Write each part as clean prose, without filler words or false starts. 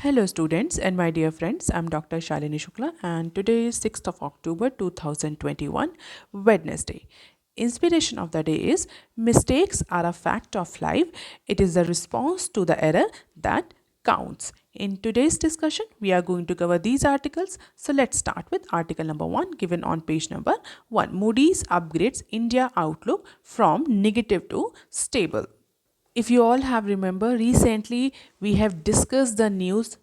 Hello students and my dear friends, I'm Dr. Shalini Shukla and today is 6th of October 2021, Wednesday. Inspiration of the day is mistakes are a fact of life. It is the response to the error that counts. In today's discussion, we are going to cover these articles. So let's start with article number 1 given on page number 1. Moody's upgrades India outlook from negative to stable. If you all have remember, recently we have discussed the news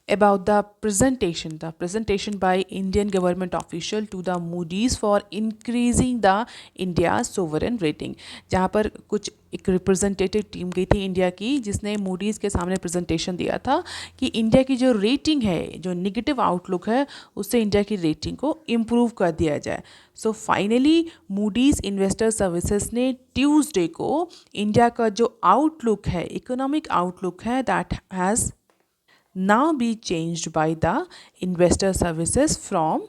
about the presentation by Indian government official to the Moody's for increasing the India's sovereign rating, जहाँ पर कुछ एक representative team गई थी India की जिसने Moody's के सामने प्रेजेंटेशन दिया था कि इंडिया की जो रेटिंग है, जो निगेटिव आउटलुक है, उससे इंडिया की रेटिंग को इम्प्रूव कर दिया जाए. So finally Moody's investor services ने ट्यूसडे को इंडिया का जो आउटलुक है, इकोनॉमिक आउटलुक है, that has now be changed by the investor services from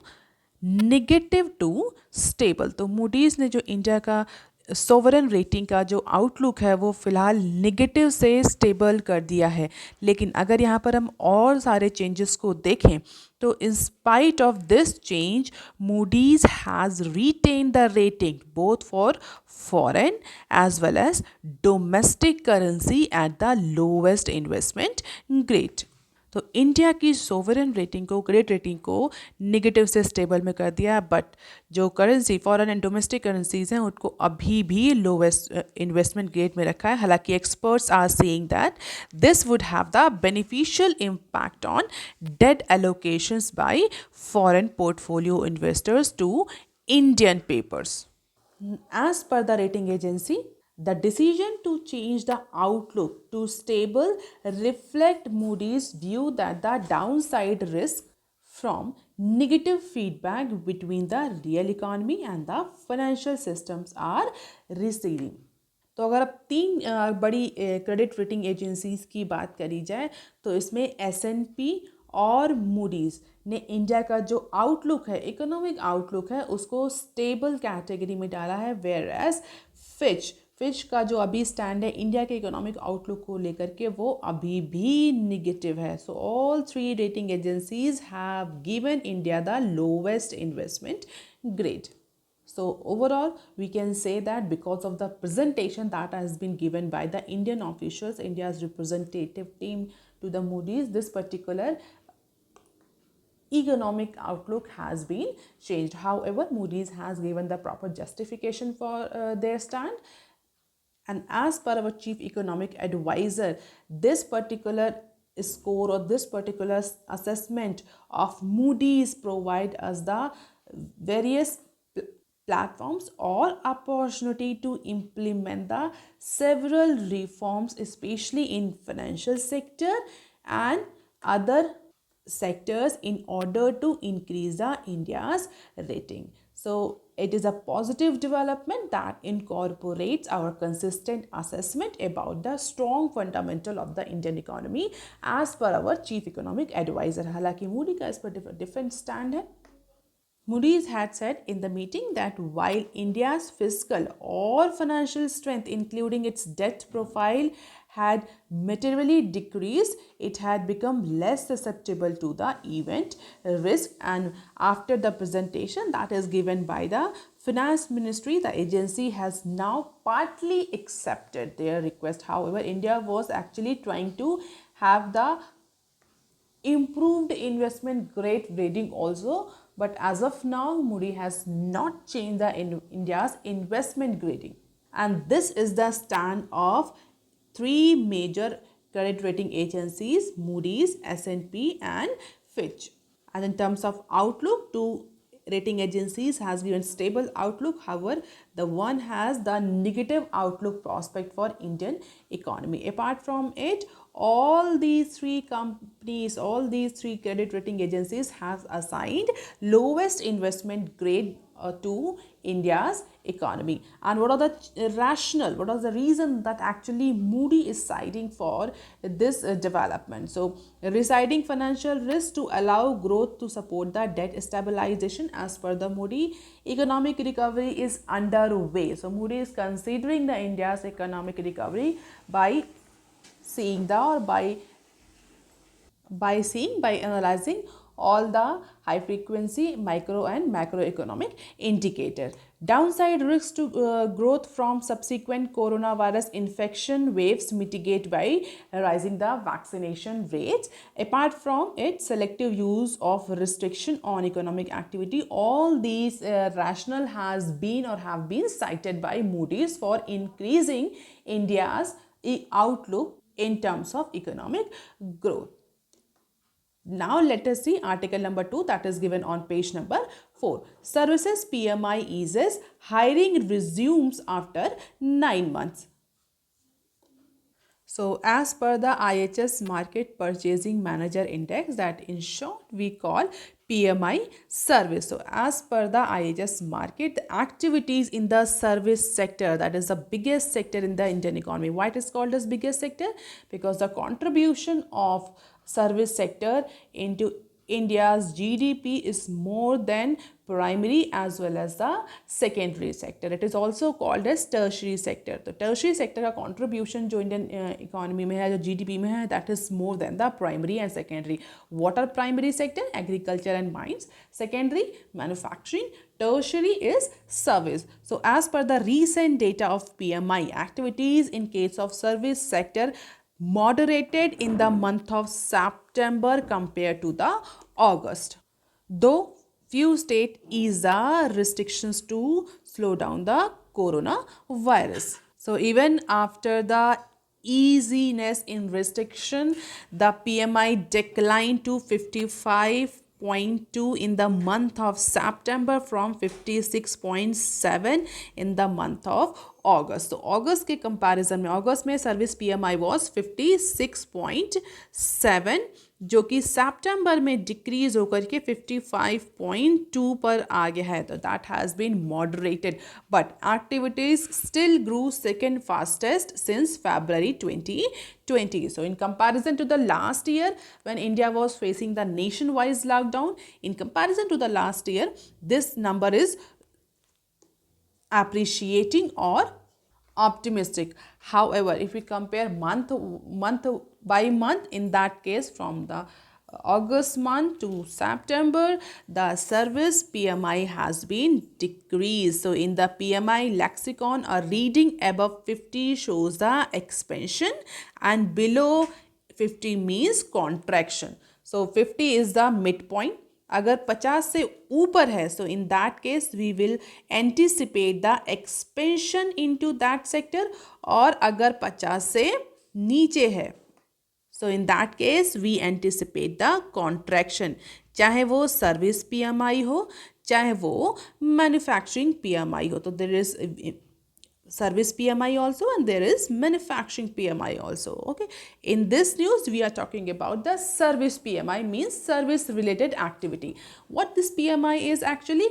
negative to stable. तो मूडीज़ ने जो इंडिया का सोवरेन रेटिंग का जो आउटलुक है वो फ़िलहाल नेगेटिव से स्टेबल कर दिया है. लेकिन अगर यहाँ पर हम और सारे चेंजेस को देखें तो in spite of this change Moody's has retain the rating both for foreign as well as domestic currency at the lowest investment grade. तो इंडिया की सोवरेन रेटिंग को, क्रेडिट रेटिंग को नेगेटिव से स्टेबल में कर दिया. बट जो currency foreign and domestic currencies हैं उनको अभी भी लोवेस्ट इन्वेस्टमेंट ग्रेड में रखा है. हालांकि experts are saying that this would have the beneficial impact on debt allocations by foreign portfolio investors to Indian papers. As per the rating agency, the decision to change the outlook to stable reflect Moody's view that the downside risk from negative feedback between the real economy and the financial systems are receding. तो अगर अब तीन बड़ी credit rating agencies की बात करी जाए तो इसमें S&P और मूडीज़ ने इंडिया का जो आउटलुक है, इकोनॉमिक आउटलुक है, उसको स्टेबल कैटेगरी में डाला है. वेयर एज फिच का जो अभी स्टैंड है इंडिया के इकोनॉमिक आउटलुक को लेकर के वो अभी भी निगेटिव है. So all three rating agencies have given India the lowest investment grade. So overall, we can say that because of the presentation that has been given by the Indian officials, India's representative team to the Moody's, this particular economic outlook has been changed. However, Moody's has given the proper justification for their stand. And as per our chief economic advisor, this particular score or this particular assessment of Moody's provide us the various platforms or opportunity to implement the several reforms, especially in financial sector and other sectors, in order to increase the India's rating. So it is a positive development that incorporates our consistent assessment about the strong fundamental of the Indian economy as per our chief economic advisor. हालांकि Moody का इस पर different stand है. Moody's had said in the meeting that while India's fiscal or financial strength, including its debt profile, had materially decreased, it had become less susceptible to the event risk. And after the presentation that is given by the Finance Ministry, the agency has now partly accepted their request. However, India was actually trying to have the improved investment grade rating also, but as of now Moody has not changed the India's investment grading. And this is the stand of three major credit rating agencies, Moody's, S&P and Fitch. And in terms of outlook, two rating agencies has given stable outlook. However, the one has the negative outlook prospect for Indian economy. Apart from it, all these three companies, all these three credit rating agencies have assigned lowest investment grade to India's economy. And what are the rationale, what is the reason that actually Moody is citing for this development? So residing financial risk to allow growth to support the debt stabilization. As per the Moody, economic recovery is underway. So Moody is considering the India's economic recovery by seeing the or by by analyzing all the high frequency micro and macroeconomic indicator. Downside risks to growth from subsequent coronavirus infection waves mitigate by rising the vaccination rates. Apart from it, selective use of restriction on economic activity, all these rationale has been or have been cited by Moody's for increasing India's outlook in terms of economic growth. Now let us see article number 2, that is given on page number 4. Services PMI eases, hiring resumes after 9 months. So as per the IHS Market Purchasing Manager Index, that in short we call PMI service. So as per the IHS market, the activities in the service sector, that is the biggest sector in the Indian economy. Why it is called as biggest sector? Because the contribution of service sector into India's GDP is more than primary as well as the secondary sector. It is also called as tertiary sector. तो tertiary sector का contribution जो Indian economy में है, जो GDP में है, that is more than the primary and secondary. What are primary sector? Agriculture and mines. Secondary, manufacturing. Tertiary is service. So as per the recent data of PMI, activities in case of service sector moderated in the month of September compared to the August. Though few states eased the restrictions to slow down the coronavirus. So even after the easiness in restriction, the PMI declined to 55.2 in the month of September from 56.7 in the month of August. So August के comparison में, August में service PMI was 56.7, जो कि सितंबर में decrease होकर के 55.2 पर आ गया है. तो that has been moderated, but activities still grew second fastest since February 2020. So in comparison to the last year when India was facing the nationwide lockdown, in comparison to the last year, this number is appreciating or optimistic. However, if we compare month by month, in that case from the August month to September, the service PMI has been decreased. So in the PMI lexicon, a reading above 50 shows the expansion and below 50 means contraction. So 50 is the midpoint. अगर 50 से ऊपर है, so in that case we will anticipate the expansion into that sector. और अगर 50 से नीचे है, so in that case we anticipate the contraction, चाहे वो सर्विस PMI हो, चाहे वो मैन्युफैक्चरिंग PMI हो. तो there is service PMI also and there is manufacturing PMI also. Okay, in this news we are talking about the service PMI, means service related activity. What this PMI is actually?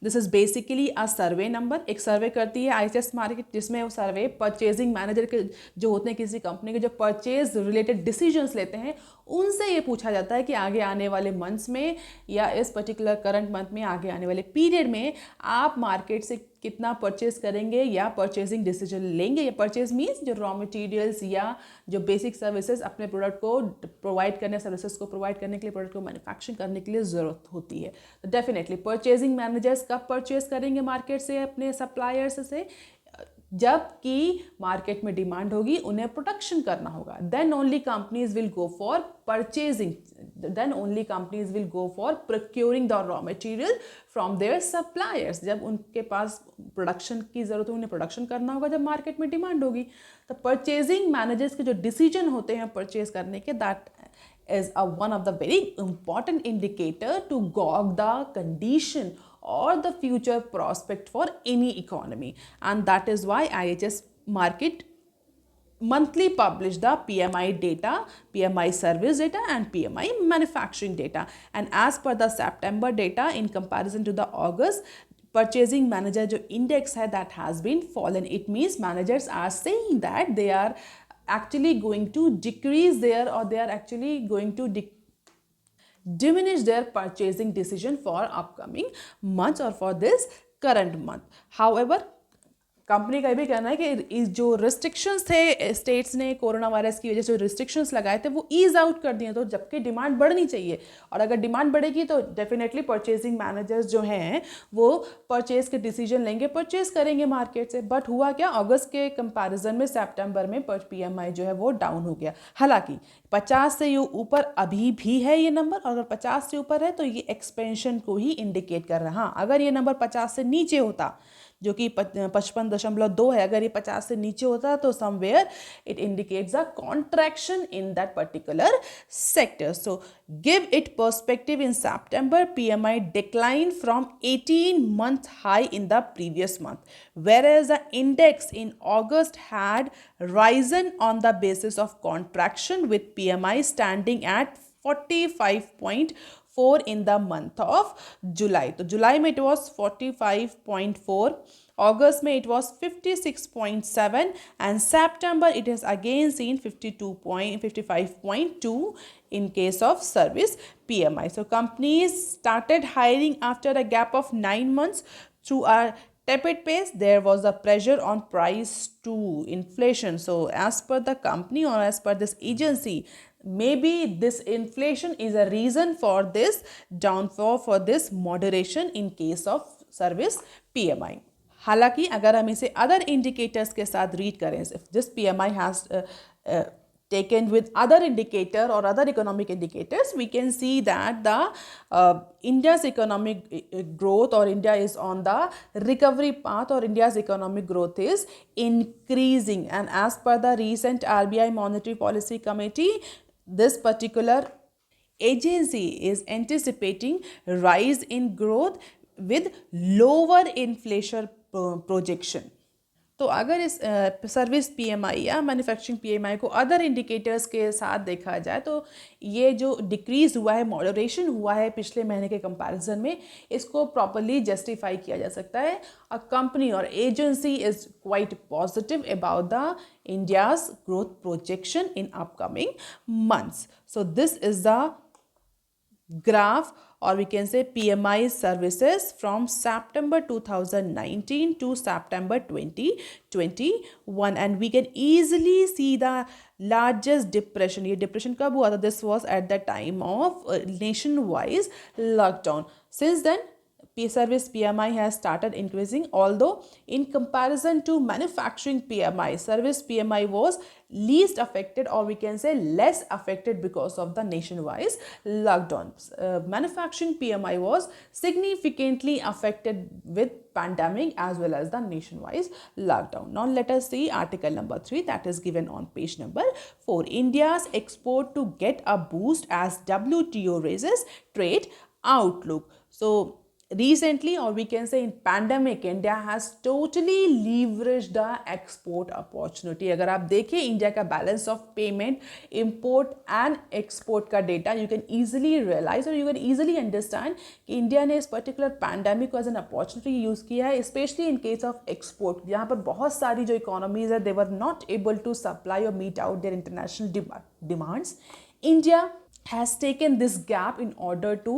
This is basically a survey number. एक सर्वे करती है IHS market, जिसमें वो सर्वे purchasing manager के जो होते हैं किसी कंपनी के, जो परचेज रिलेटेड डिसीजंस लेते हैं, उनसे ये पूछा जाता है कि आगे आने वाले मंथ्स में या इस पर्टिकुलर करंट मंथ में, आगे आने वाले पीरियड में आप मार्केट से कितना परचेज करेंगे या परचेजिंग डिसीजन लेंगे. या परचेज मीन्स जो रॉ मटेरियल्स या जो बेसिक सर्विसेज अपने प्रोडक्ट को प्रोवाइड करने, सर्विसेज को प्रोवाइड करने के लिए, प्रोडक्ट को मैन्युफैक्चरिंग करने के लिए ज़रूरत होती है. तो डेफिनेटली परचेजिंग मैनेजर्स कब परचेज करेंगे मार्केट से अपने सप्लायर्स से? जबकि मार्केट में डिमांड होगी, उन्हें प्रोडक्शन करना होगा. Then only companies will go for purchasing, then only companies will go for procuring the raw material from their suppliers. जब उनके पास प्रोडक्शन की ज़रूरत है, उन्हें प्रोडक्शन करना होगा जब मार्केट में डिमांड होगी. तो परचेजिंग मैनेजर्स के जो डिसीजन होते हैं परचेज करने के, that is one of the very important indicator to gauge the condition or the future prospect for any economy. And that is why IHS market monthly publish the PMI data, PMI service data and PMI manufacturing data. And as per the September data in comparison to the August, purchasing manager जो index है, that has been fallen. It means managers are saying that they are actually going to decrease their, or they are actually going to diminish their purchasing decision for upcoming months or for this current month. However, company का भी कहना है कि जो restrictions थे states ने corona virus की वजह से रिस्ट्रिक्शंस लगाए थे वो ईज आउट कर दिए, तो जबकि डिमांड बढ़नी चाहिए, और अगर डिमांड बढ़ेगी तो डेफिनेटली परचेजिंग मैनेजर्स जो हैं वो परचेज के डिसीजन लेंगे, परचेज करेंगे मार्केट से। बट हुआ क्या, अगस्त के कंपैरिजन में सितंबर में पीएमआई जो है वो डाउन हो गया। हालांकि 50 से ऊपर अभी भी है ये नंबर, और अगर 50 से ऊपर है तो ये एक्सपेंशन को ही इंडिकेट कर रहा है। हाँ, अगर ये नंबर 50 से नीचे होता, जो कि 55.2 है, अगर ये 50 से नीचे होता तो somewhere it indicates a contraction in that particular sector. So give it perspective, in September PMI declined from 18-month high in the previous month, whereas the index in August had risen on the basis of contraction, with PMI standing at 45.4 in the month of July. तो जुलाई में it was 45.4, August में it was 56.7, and September it has again seen 55.2 in case of service PMI. So companies started hiring after a gap of 9 months through a tepid pace. There was a pressure on price to inflation. So as per the company or as per this agency, maybe this inflation is a reason for this downfall, for this moderation in case of service PMI. हालांकि अगर हम इसे other indicators के साथ read करें, this PMI has taken with other indicator or other economic indicators, we can see that the India's economic growth, or India is on the recovery path, or India's economic growth is increasing. And as per the recent RBI Monetary Policy Committee, this particular agency is anticipating rise in growth with lower inflation projection. तो अगर इस service PMI या manufacturing PMI को other indicators के साथ देखा जाए तो ये जो डिक्रीज़ हुआ है, मॉडरेशन हुआ है पिछले महीने के कंपैरिजन में, इसको प्रॉपरली जस्टिफाई किया जा सकता है। अ कंपनी और agency is quite positive about the India's growth projection in upcoming months. So this is the graph, or we can say PMI services from September 2019 to September 2021, and we can easily see the largest depression. ये depression कब हुआ था? This was at the time of nationwide lockdown. Since then service PMI has started increasing, although in comparison to manufacturing PMI, service PMI was least affected, or we can say less affected, because of the nationwide lockdown. Manufacturing PMI was significantly affected with pandemic as well as the nationwide lockdown. Now let us see article number 3, that is given on page number 4. India's export to get a boost as WTO raises trade outlook. So recently, or we can say in pandemic, India has totally leveraged the export opportunity. अगर आप देखें India का balance of payment, import and export का data, you can easily realise और you can easily understand कि India ने इस particular pandemic को एज एन अपॉर्चुनिटी यूज़ किया है, specially in case of export, जहाँ पर बहुत सारी जो इकोनॉमीज है they were not able to supply और meet out their international demands. India has taken this gap in order to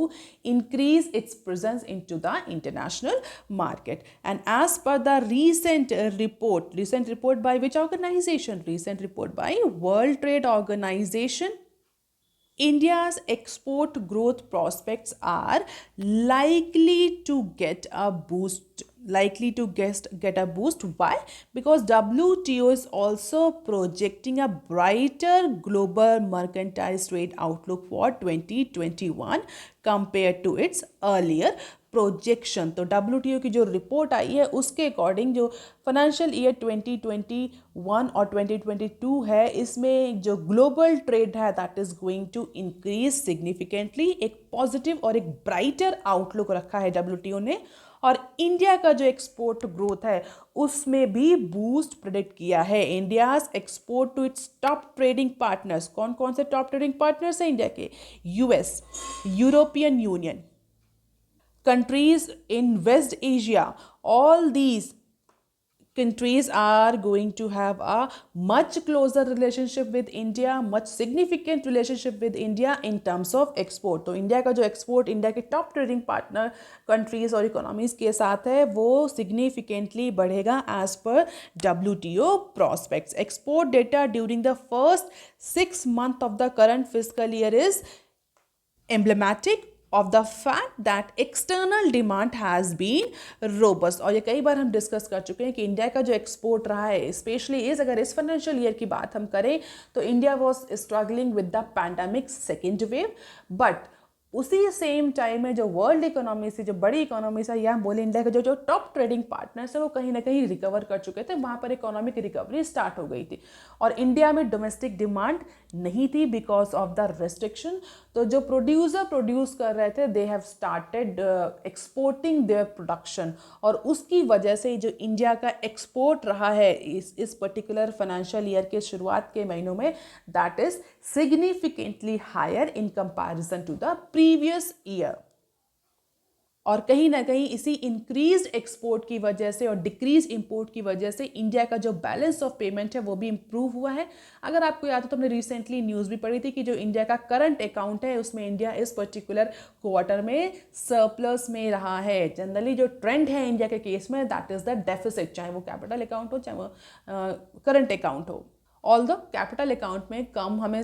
increase its presence into the international market. And as per the recent report by which organization? Recent report by World Trade Organization, India's export growth prospects are likely to get a boost. Why? Because WTO is also projecting a brighter global mercantile trade outlook for 2021 compared to its earlier projection. तो WTO की जो report आई है उसके according जो financial year 2021 और 2022 है, इसमें जो ग्लोबल ट्रेड है that is going to increase significantly. एक पॉजिटिव और एक ब्राइटर आउटलुक रखा है WTO ने, और इंडिया का जो एक्सपोर्ट ग्रोथ है उसमें भी बूस्ट प्रेडिक्ट किया है. India's export to its top trading partners, कौन कौन से टॉप ट्रेडिंग पार्टनर्स हैं इंडिया के? US, European Union, countries in West Asia, all these countries are going to have a much closer relationship with India, much significant relationship with India in terms of export. तो India का जो export India के top trading partner countries और economies के साथ है वो significantly बढ़ेगा as per WTO prospects. Export data during the first 6 months of the current fiscal year is emblematic of the fact that external demand has been robust. और ये कई बार हम डिस्कस कर चुके हैं कि इंडिया का जो एक्सपोर्ट रहा है स्पेशली अगर इस फाइनेंशियल ईयर की बात हम करें तो India was struggling with the pandemic second wave, but उसी सेम टाइम में जो वर्ल्ड इकोनॉमी से जो बड़ी इकोनॉमी से या बोले इंडिया के जो जो टॉप ट्रेडिंग पार्टनर्स है वो कहीं ना कहीं रिकवर कर चुके थे, वहाँ पर इकोनॉमिक रिकवरी स्टार्ट हो गई थी और इंडिया में डोमेस्टिक डिमांड नहीं थी बिकॉज ऑफ द रेस्ट्रिक्शन. तो जो प्रोड्यूसर प्रोड्यूस कर रहे थे they have started exporting their production और उसकी वजह से जो इंडिया का एक्सपोर्ट रहा है इस पर्टिकुलर फाइनेंशियल ईयर के शुरुआत के महीनों में that is significantly higher in comparison to the previous year. और कहीं ना कहीं इसी इंक्रीज एक्सपोर्ट की वजह से और डिक्रीज इंपोर्ट की वजह से इंडिया का जो बैलेंस ऑफ पेमेंट है वो भी इंप्रूव हुआ है. अगर आपको याद हो तो हमने रिसेंटली न्यूज़ भी पढ़ी थी कि जो इंडिया का करंट अकाउंट है उसमें इंडिया इस पर्टिकुलर क्वार्टर में सरप्लस में रहा है. जनरली जो ट्रेंड है इंडिया के केस में दैट इज द डेफिसिट, चाहे वो कैपिटल अकाउंट हो चाहे वो करंट अकाउंट हो. ऑल द कैपिटल अकाउंट में कम हमें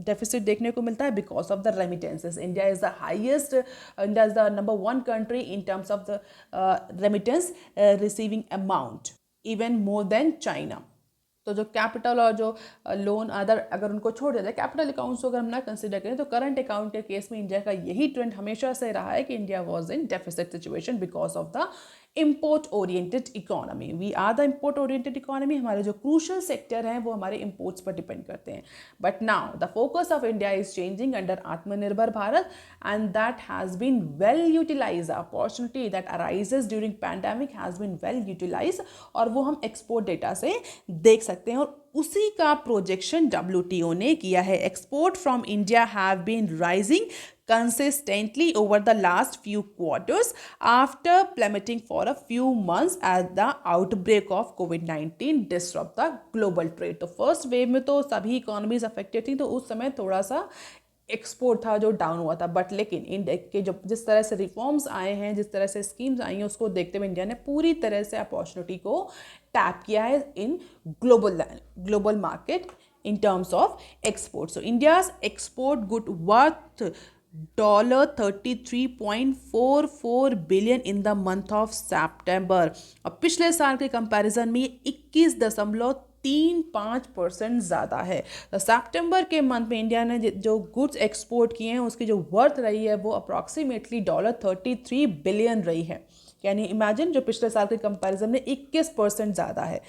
डेफिसिट देखने को मिलता है because of the remittances. India is the highest, India is the number 1 country in terms of the remittance receiving amount, even more than China. तो जो capital और जो लोन अदर अगर उनको छोड़ दिया जाए कैपिटल अकाउंट्स को अगर हम ना कंसिडर करें तो करंट अकाउंट के केस में इंडिया का यही ट्रेंड हमेशा से रहा है कि India was in deficit situation because of the import oriented economy. We are the import oriented economy. हमारे जो क्रूशल सेक्टर हैं वो हमारे इम्पोर्ट्स पर डिपेंड करते हैं. But now the focus of India is changing under Atmanirbhar Bharat and that has been well utilise. Opportunity that arises during pandemic has been well utilise और वो हम एक्सपोर्ट डेटा से देख सकते हैं और उसी का प्रोजेक्शन WTO ने किया है. Export from India have been rising consistently over the last few quarters after plummeting for a few months as the outbreak of COVID-19 disrupt the global trade. तो फर्स्ट वेव में तो सभी economies affected थी तो उस समय थोड़ा सा एक्सपोर्ट था जो डाउन हुआ था. बट लेकिन इंडिया के जो जिस तरह से रिफॉर्म्स आए हैं जिस तरह से स्कीम्स आई हैं उसको देखते हुए इंडिया ने पूरी तरह से अपॉर्चुनिटी को टैप किया है in global market in terms of export. So India's export good worth $33.44 billion in the month of September. अब पिछले साल के कंपैरिजन में 21.35% ज़्यादा है. तो सितंबर के मंथ में इंडिया ने जो गुड्स एक्सपोर्ट किए हैं उसकी जो वर्थ रही है वो अप्रॉक्सीमेटली $33 बिलियन रही है. यानी इमेजिन जो पिछले साल के कंपैरिजन में 21% ज़्यादा है.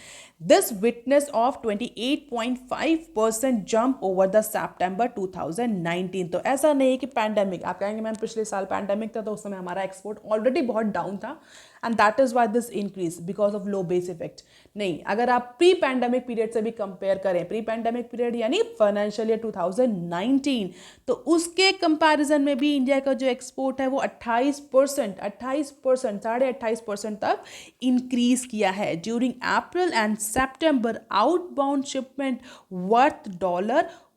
This witness of 28.5% jump over the September 2019. तो ऐसा नहीं है कि पैंडेमिक आप कहेंगे मैम पिछले साल पैंडेमिक था तो उस समय हमारा एक्सपोर्ट ऑलरेडी बहुत डाउन था and that is why this increase because of low base effect. नहीं, अगर आप प्री पैंडेमिक पीरियड से भी कंपेयर करें, प्री पैंडेमिक पीरियड यानी फाइनेंशियल ईयर 2019, तो उसके कंपैरिजन में भी इंडिया का जो एक्सपोर्ट है वो 28% 28.5% तक इंक्रीज किया है. During April and September outbound shipment worth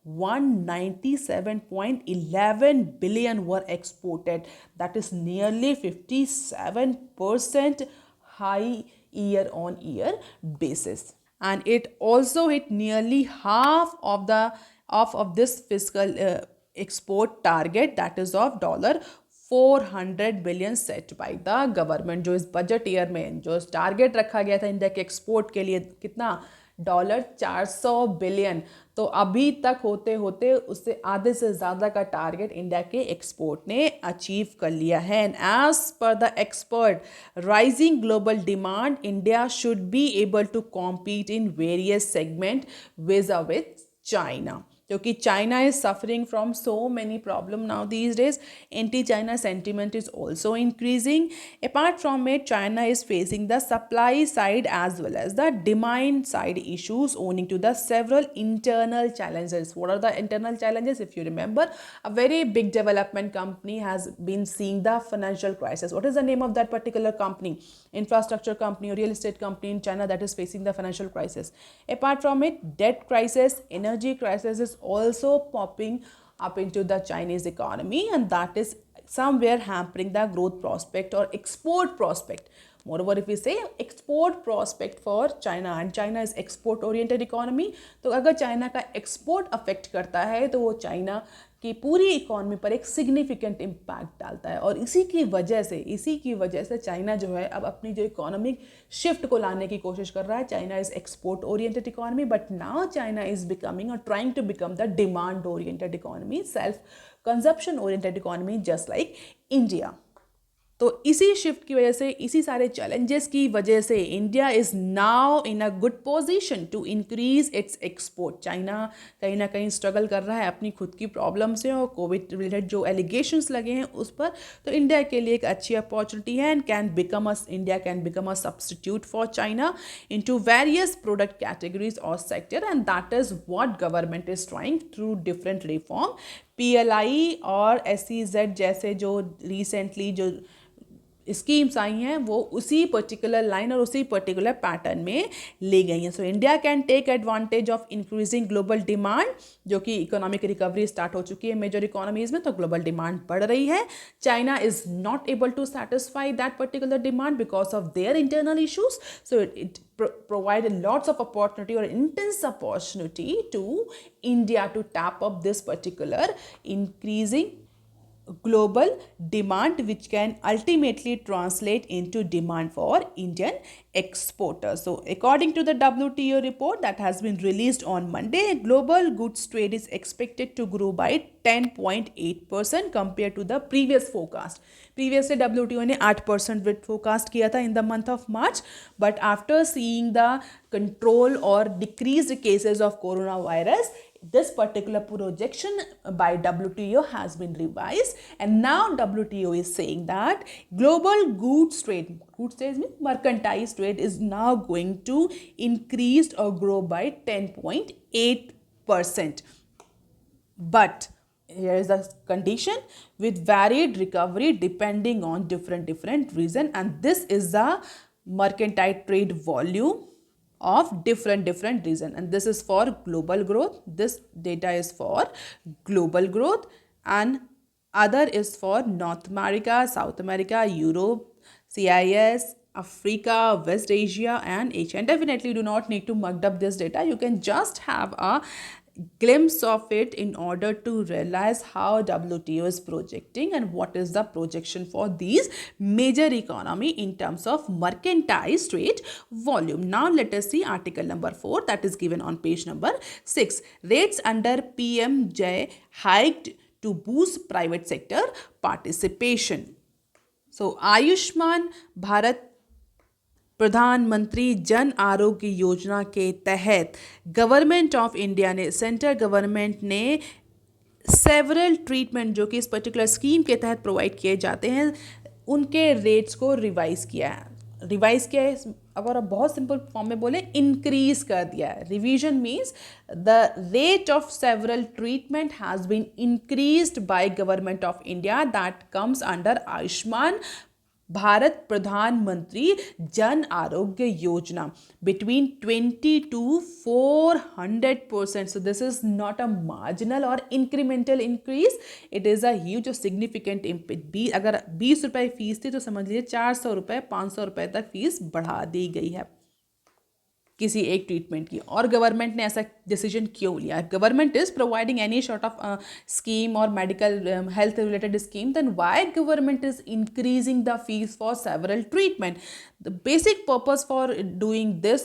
$197.11 billion were exported. That is nearly 57% high year on year basis. And it also hit nearly half of this fiscal export target that is of $400 billion set by the government. जो इस budget year में जो target रखा गया था India के export के लिए कितना $400 बिलियन, तो अभी तक होते होते उससे आधे से ज़्यादा का टारगेट इंडिया के एक्सपोर्ट ने अचीव कर लिया है. And as per the expert rising global demand India should be able to compete in various segment with China. क्योंकि China is suffering from so many problem now these days. Anti China sentiment is also increasing. Apart from it, China is facing the supply side as well as the demand side issues owing to the several internal challenges. What are the internal challenges? If you remember, a very big development company has been seeing the financial crisis. What is the name of that particular company? Infrastructure company or real estate company in China that is facing the financial crisis. Apart from it, debt crisis, energy crisis is also popping up into the Chinese economy, and that is somewhere hampering the growth prospect or export prospect. Moreover, if we say export prospect for China, and China is export oriented economy, तो अगर China का export affect करता है तो वो China की पूरी economy पर एक सिग्निफिकेंट इम्पैक्ट डालता है. और इसी की वजह से चाइना जो है अब अपनी जो इकोनॉमिक शिफ्ट को लाने की कोशिश कर रहा है. China is export oriented economy, but now China is becoming और trying to become the demand oriented economy, self consumption oriented economy, just like India. तो इसी शिफ्ट की वजह से, इसी सारे चैलेंजेस की वजह से India is now in a good position to increase its export. China कहीं ना कहीं स्ट्रगल कर रहा है अपनी खुद की प्रॉब्लम से और कोविड रिलेटेड जो एलिगेशंस लगे हैं उस पर. तो इंडिया के लिए एक अच्छी अपॉर्चुनिटी है and India can become a substitute for China into various product categories और sector, and that is what government is trying through different reform. PLI और SEZ जैसे जो रिसेंटली जो स्कीम्स आई हैं वो उसी पर्टिकुलर लाइन और उसी पर्टिकुलर पैटर्न में ले गई हैं. So India can take advantage of increasing global demand, जो कि इकोनॉमिक रिकवरी स्टार्ट हो चुकी है मेजर इकोनॉमीज में, तो ग्लोबल डिमांड बढ़ रही है. China is not able to satisfy that particular demand because of their internal issues. So it provide lots of opportunity or intense opportunity to India to tap up this particular increasing global demand, which can ultimately translate into demand for Indian exporters. So according to the WTO report that has been released on Monday, global goods trade is expected to grow by 10.8% compared to the previous forecast. Previously WTO ने 8% with forecast किया था in the month of March, but after seeing the control or decreased cases of coronavirus, this particular projection by WTO has been revised, and now WTO is saying that global goods trade means mercantile trade, is now going to increase or grow by 10.8%. But here is the condition, with varied recovery depending on different reason, and this is the mercantile trade volume of different reason, and this is for global growth. This data is for global growth, and other is for North America, South America, Europe, CIS, Africa, West Asia, and Asia. And definitely do not need to mug up this data. You can just have a glimpse of it in order to realize how WTO is projecting and what is the projection for these major economy in terms of mercantile trade volume. Now let us see article number 4 that is given on page number 6. Rates under PMJ hiked to boost private sector participation. So Ayushman Bharat प्रधानमंत्री जन आरोग्य योजना के तहत government of India ने, central government ने several treatment जो कि इस particular scheme के तहत प्रोवाइड किए जाते हैं उनके रेट्स को रिवाइज किया है. अगर आप बहुत सिंपल फॉर्म में बोले, इंक्रीज कर दिया है. Revision means the rate of several treatment has been increased by government of India that comes under Ayushman Bharat Pradhan Mantri Jan Arogya Yojana between 20 to 400%. So this is not a marginal or incremental increase. It is a huge or significant impact. अगर 20 रुपए fees थी तो समझ लीजिए 400 रुपए 500 रुपए तक fees बढ़ा दी गई है किसी एक ट्रीटमेंट की. और गवर्नमेंट ने ऐसा डिसीजन क्यों लिया? Government is providing any sort of scheme और medical health related scheme, then why government is increasing the fees for several treatment? The basic purpose for doing this,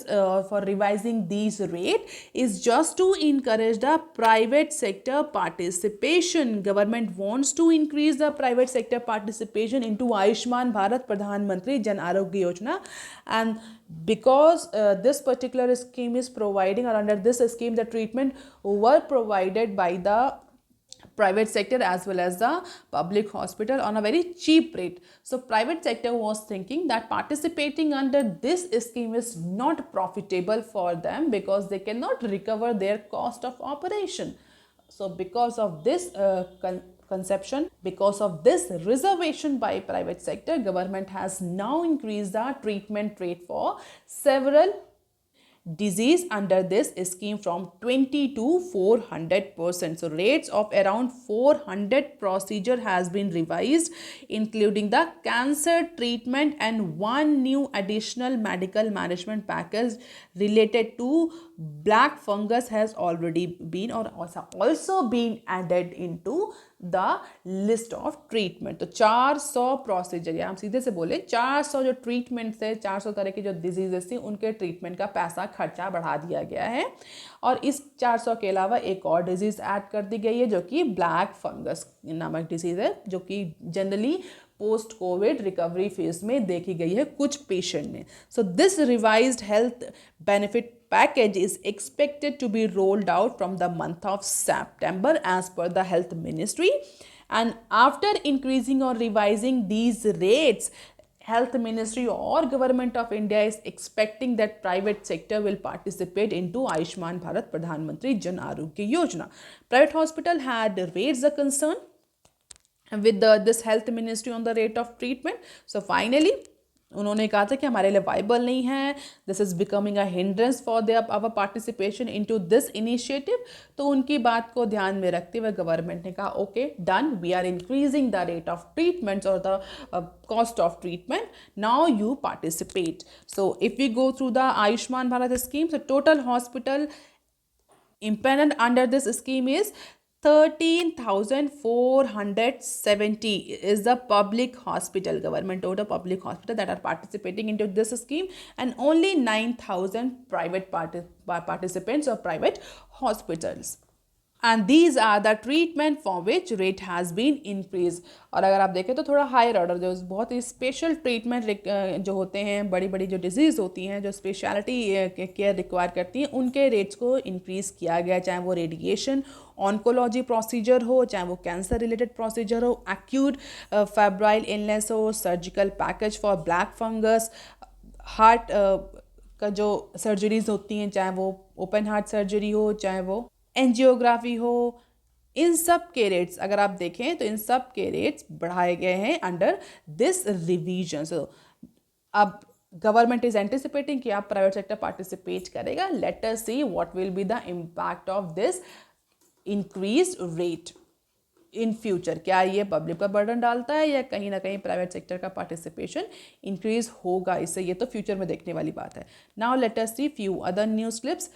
for revising these rate, is just to encourage the private sector participation. Government wants to increase the private sector participation into Ayushman Bharat Pradhan Mantri Jan Arogya Yojana, and because this particular scheme is providing, or under this scheme the treatment were provided by the private sector as well as the public hospital on a very cheap rate. So private sector was thinking that participating under this scheme is not profitable for them because they cannot recover their cost of operation. So because of this conception, because of this reservation by private sector, government has now increased the treatment rate for several disease under this scheme from 20 to 400%. So rates of around 400 procedure has been revised, including the cancer treatment, and one new additional medical management package related to black fungus has already been or also been added into the list of treatment. तो 400 procedure, या हम सीधे से बोले 400 जो treatment थे, 400 तरह की जो डिजीजेस थी, उनके ट्रीटमेंट का पैसा खर्चा बढ़ा दिया गया है. और इस 400 के अलावा एक और डिजीज़ ऐड कर दी गई है जो कि ब्लैक फंगस नामक डिजीज़ है, जो कि generally post Covid recovery phase में देखी गई है कुछ पेशेंट में. So this revised health benefit package is expected to be rolled out from the month of September as per the health ministry. And after increasing or revising these rates, health ministry or government of India is expecting that private sector will participate into Ayushman Bharat Pradhan Mantri Jan Arogya Yojana. Private hospital had raised the concern with this health ministry on the rate of treatment. So finally उन्होंने कहा था कि हमारे लिए viable नहीं है, this is becoming a hindrance for the our participation into this initiative. तो उनकी बात को ध्यान में रखते हुए गवर्नमेंट ने कहा okay done, we are increasing the rate of treatments और the cost of treatment, now you participate. So if we go through the Ayushman Bharat scheme, so total hospital impaneled under this scheme is 13,470 is the public hospital, government total public hospital that are participating into this scheme, and only 9,000 private participants or private hospitals. And these are the treatment for which rate has been increased. और अगर आप देखें तो थोड़ा higher order जो बहुत ही special treatment जो होते हैं, बड़ी बड़ी जो डिजीज़ होती हैं, जो स्पेशलिटी केयर रिक्वायर करती हैं, उनके रेट्स को इंक्रीज़ किया गया, चाहे वो रेडिएशन ऑन्कोलॉजी प्रोसीजर हो, चाहे वो कैंसर रिलेटेड प्रोसीजर हो, एक्यूट फेब्राइल इलनेस हो, surgical package for black fungus, heart का जो सर्जरीज होती हैं, चाहे वो ओपन हार्ट सर्जरी हो, चाहे वो एंजियोग्राफी हो, इन सब के रेट्स अगर आप देखें तो इन सब के रेट्स बढ़ाए गए हैं अंडर दिस रिवीजन. सो अब गवर्नमेंट इज एंटिसिपेटिंग कि आप प्राइवेट सेक्टर पार्टिसिपेट करेगा. Let us see what will be the impact of this increased rate in future. क्या ये पब्लिक पर बर्डन डालता है या कहीं ना कहीं प्राइवेट सेक्टर का पार्टिसिपेशन इंक्रीज होगा इससे, ये तो फ्यूचर में देखने वाली बात है. Now let us see few other news clips.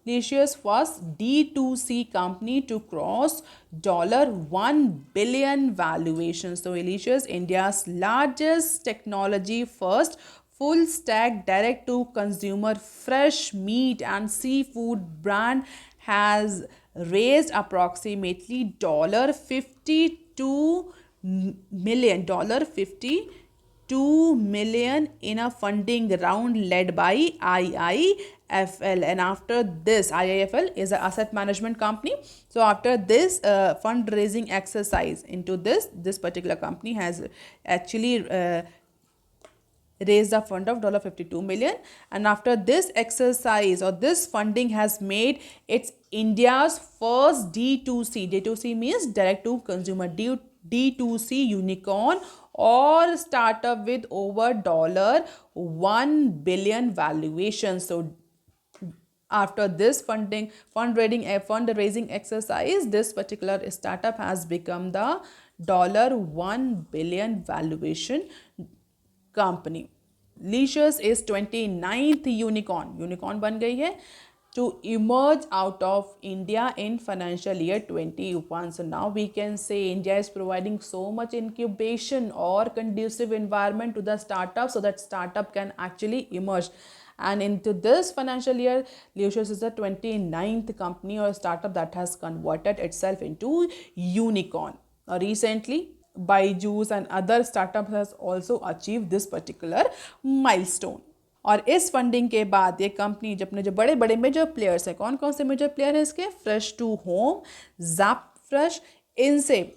Licious was D2C company to cross $1 billion valuation. So Licious, India's largest technology first full stack direct to consumer fresh meat and seafood brand has raised approximately $52 million in a funding round led by IIFL. And after this, IIFL is an asset management company. So after this fundraising exercise into this particular company has actually raised a fund of $52 million. And after this exercise or this funding has made it's India's first D2C means direct to consumer, D2C unicorn or startup with over $1 billion valuation. So after this fundraising exercise, this particular startup has become the $1 billion valuation company. Licious is 29th unicorn बन गई है to emerge out of India in financial year 21. So now we can say India is providing so much incubation or conducive environment to the startup so that startup can actually emerge. And into this financial year, Licious is the 29th company or startup that has converted itself into unicorn. Recently, Byju's and other startups has also achieved this particular milestone. और इस funding के बाद ये company जो अपने जो बड़े बड़े मेजर प्लेयर्स हैं, कौन कौन से मेजर प्लेयर हैं इसके, Fresh to Home, Zap Fresh, इनसे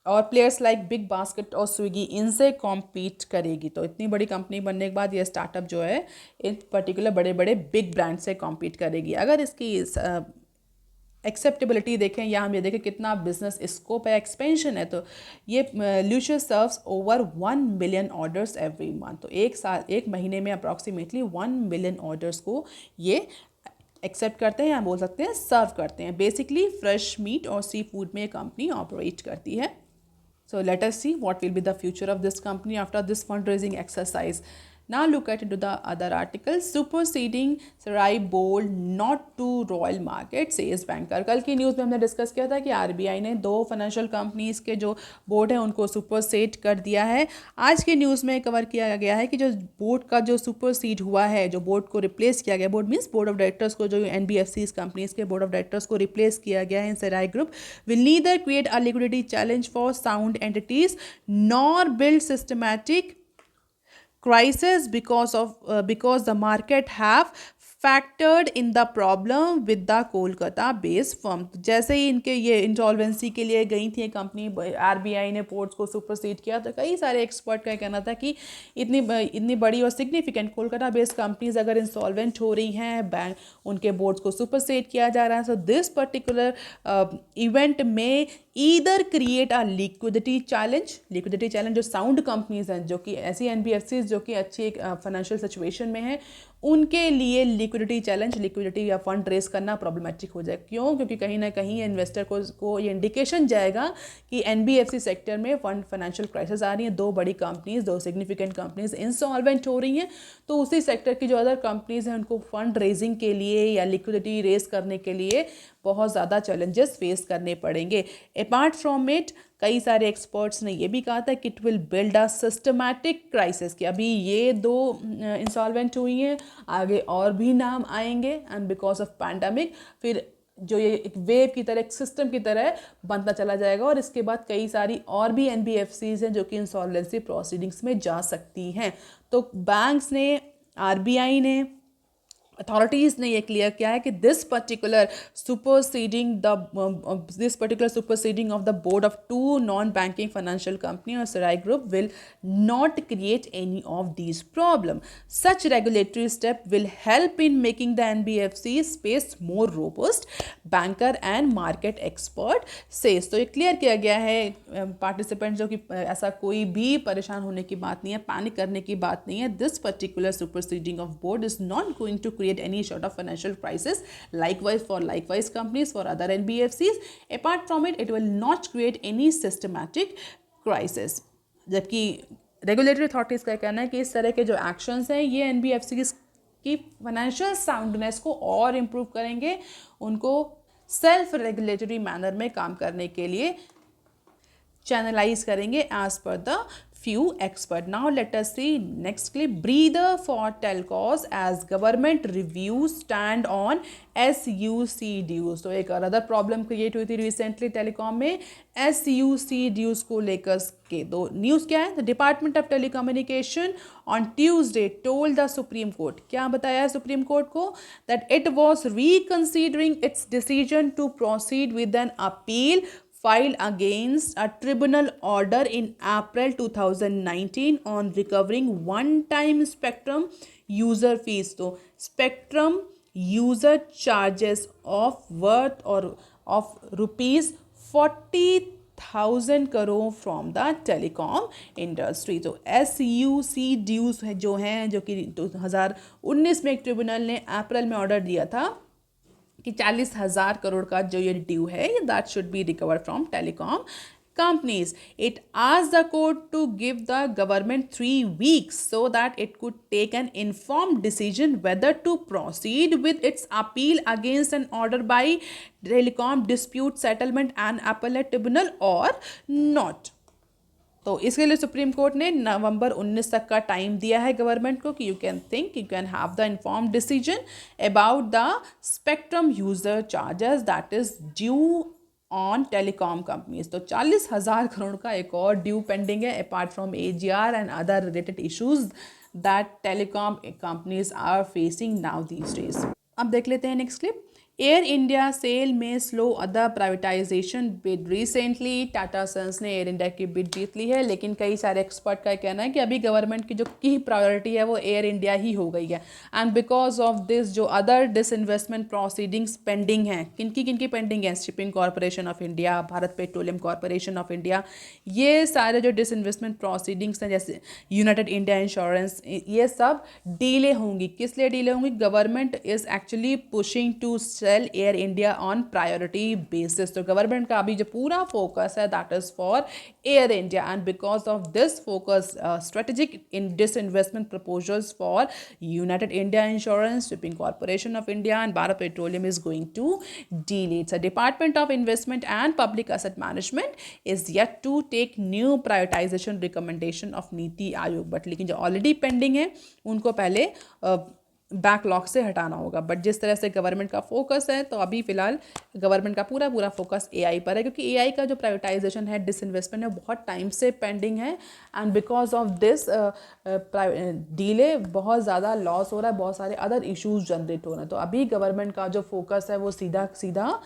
और प्लेयर्स लाइक बिग बास्केट और स्विगी, इनसे कॉम्पीट करेगी। तो इतनी बड़ी कंपनी बनने के बाद ये स्टार्टअप जो है इन पर्टिकुलर बड़े बड़े बिग ब्रांड से कॉम्पीट करेगी। अगर इसकी एक्सेप्टेबिलिटी देखें या हम ये देखें कितना बिजनेस स्कोप है, एक्सपेंशन है, तो ये Licious serves over 1 million orders every month. तो एक महीने में अप्रॉक्सीमेटली 1 मिलियन ऑर्डर्स को ये एक्सेप्ट करते हैं या बोल सकते हैं सर्व करते हैं। बेसिकली फ्रेश मीट और सी फूड में कंपनी ऑपरेट करती है। So let us see what will be the future of this company after this fundraising exercise. Now look at into the other article. Superseding Sarai bold not to royal market says banker. कल की news में हमने discuss किया था कि RBI ने 2 financial companies के जो बोर्ड है उनको सुपरसीड कर दिया है। आज के न्यूज़ में कवर किया गया है कि जो बोर्ड का जो सुपरसीड हुआ है, जो बोर्ड को रिप्लेस किया गया, board means board of directors को, जो एनबीएफसीज कंपनीज के बोर्ड ऑफ डायरेक्टर्स को रिप्लेस किया गया है in Srei group, will neither create a liquidity challenge for sound entities nor build systematic crisis because the market have factored in the problem with the Kolkata based firm. जैसे ही इनके ये insolvency के लिए गई थी कंपनी, आरबीआई ने पोर्ट्स को सुपरसीड किया, तो कई सारे एक्सपर्ट का कहना था कि इतनी बड़ी और सिग्निफिकेंट कोलकाता बेस्ड कंपनीज अगर इंसॉल्वेंट हो रही हैं, बैंक उनके बोर्ड्स को सुपरसीड किया जा रहा है। सो दिस पर्टिकुलर इवेंट में either create a liquidity challenge जो साउंड कंपनीज हैं, जो कि ऐसी एनबीएफसीज जो कि अच्छी फाइनेंशियल सिचुएशन में है, उनके लिए लिक्विडिटी या फंड रेस करना प्रॉब्लमेटिक हो जाए। क्यों? क्योंकि कहीं ना कहीं इन्वेस्टर को ये इंडिकेशन जाएगा कि एनबीएफसी सेक्टर में फाइनेंशियल क्राइसिस आ रही है, 2 बड़ी कंपनीज, 2 सिग्निफिकेंट कंपनीज इंसॉल्वेंट हो रही हैं, तो उसी सेक्टर की जो अदर कंपनीज हैं उनको फंड रेजिंग के लिए या लिक्विडिटी रेस करने के लिए बहुत ज़्यादा चैलेंजेस फेस करने पड़ेंगे। अपार्ट फ्रॉम इट, कई सारे एक्सपर्ट्स ने ये भी कहा था कि it will build a systematic crisis, कि अभी ये 2 इंसॉल्वेंट हुई हैं, आगे और भी नाम आएंगे, एंड बिकॉज ऑफ पैंडमिक फिर जो ये एक वेव की तरह, एक सिस्टम की तरह बनता चला जाएगा, और इसके बाद कई सारी और भी एनबीएफसीज हैं जो कि इंसॉल्वेंसी प्रोसीडिंग्स में जा सकती हैं। तो बैंक्स ने, आरबीआई ने, अथॉरिटीज़ ने ये क्लियर किया है कि this particular superseding of the board of 2 non banking financial company और Srei group will not create any of these problem. Such regulatory step will help in making the NBFC space more robust, banker and market expert says. तो ये clear किया गया है participant, जो कि ऐसा कोई भी परेशान होने की बात नहीं है, पैनिक करने की बात नहीं है। This particular superseding of board is not going to create any sort of financial crisis. Likewise companies for other NBFCs. Apart from it will not create any systematic crisis. जबकि रेगुलेटरी अथॉरिटीज़ का कहना है कि इस तरह के जो actions हैं ये एनबीएफसीज की फाइनेंशियल साउंडनेस को और इम्प्रूव करेंगे, उनको सेल्फ रेगुलेटरी मैनर में काम करने के लिए चैनलाइज करेंगे as per the few expert. Now let us see next clip. Breather for telcos as government reviews stand on SUC dues. तो एक अदर प्रॉब्लम क्रिएट हुई थी रिसेंटली टेलीकॉम में, SUC dues को लेकर के। तो न्यूज़ क्या है? The department of telecommunication on Tuesday told the Supreme Court, क्या बताया है सुप्रीम कोर्ट को, that it was reconsidering its decision to proceed with an appeal filed against a tribunal order in April 2019 on recovering one-time spectrum user fees. तो spectrum user charges of worth or of rupees 40,000 crore from the telecom industry. तो SUC dues जो हैं, जो कि 2019 में एक tribunal ने अप्रैल में ऑर्डर दिया था कि 40,000 करोड़ का जो ये ड्यू है, that should be recovered from telecom companies. It asked the court to give the government 3 weeks so that it could take an informed decision whether to proceed with its appeal against an order by Telecom Dispute Settlement and Appellate Tribunal or not. तो इसके लिए supreme court ने नवंबर 19 तक का time दिया है government को कि you can have the informed decision about the spectrum user charges that is due on telecom companies. तो 40,000 करोड़ का एक और ड्यू पेंडिंग है apart from AGR and other related issues that telecom companies are facing now these days. अब देख लेते हैं next clip. Air India sale में slow other privatisation bid. Recently Tata Sons ने एयर इंडिया की बिड जीत ली है, लेकिन कई सारे एक्सपर्ट का कहना है कि अभी गवर्नमेंट की जो की प्रायोरिटी है वो एयर इंडिया ही हो गई है। एंड बिकॉज ऑफ दिस जो अदर डिसइन्वेस्टमेंट प्रोसीडिंग्स पेंडिंग हैं, किनकी पेंडिंग है, shipping Corporation of India, Bharat petroleum corporation of India, ये सारे जो डिसइन्वेस्टमेंट प्रोसीडिंग्स हैं जैसे यूनाइटेड इंडिया इंश्योरेंस, ये सब डीले होंगी। किस लिए डीले होंगी? Government is actually pushing to sell Air India on priority basis. तो गवर्नमेंट का अभी जो पूरा फोकस है that is for Air India, and because of this focus strategic in disinvestment proposals for United India Insurance, Shipping Corporation of India and Bharat Petroleum is going to delay. So Department of Investment and Public Asset Management is yet to take new prioritization recommendation of NITI Aayog, but लेकिन जो already pending है उनको पहले backlog से हटाना होगा। But जिस तरह से गवर्नमेंट का फोकस है, तो अभी फिलहाल गवर्नमेंट का पूरा फोकस एआई पर है, क्योंकि एआई का जो प्राइवेटाइजेशन है, डिसइन्वेस्टमेंट है, बहुत टाइम से पेंडिंग है। And because of this delay बहुत ज़्यादा लॉस हो रहा है, बहुत सारे अदर इश्यूज जनरेट हो रहे हैं। तो अभी गवर्नमेंट का जो फोकस है वो सीधा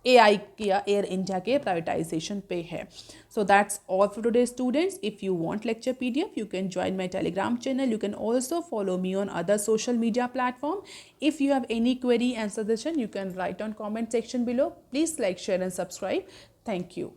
एआई या एयर इंडिया के प्राइवेटाइजेशन पे है। So that's all for today students. If you want lecture PDF, you can join my telegram channel. You can also follow me on other social media platform. If you have any query and suggestion, you can write on comment section below. Please like, share and subscribe. Thank you.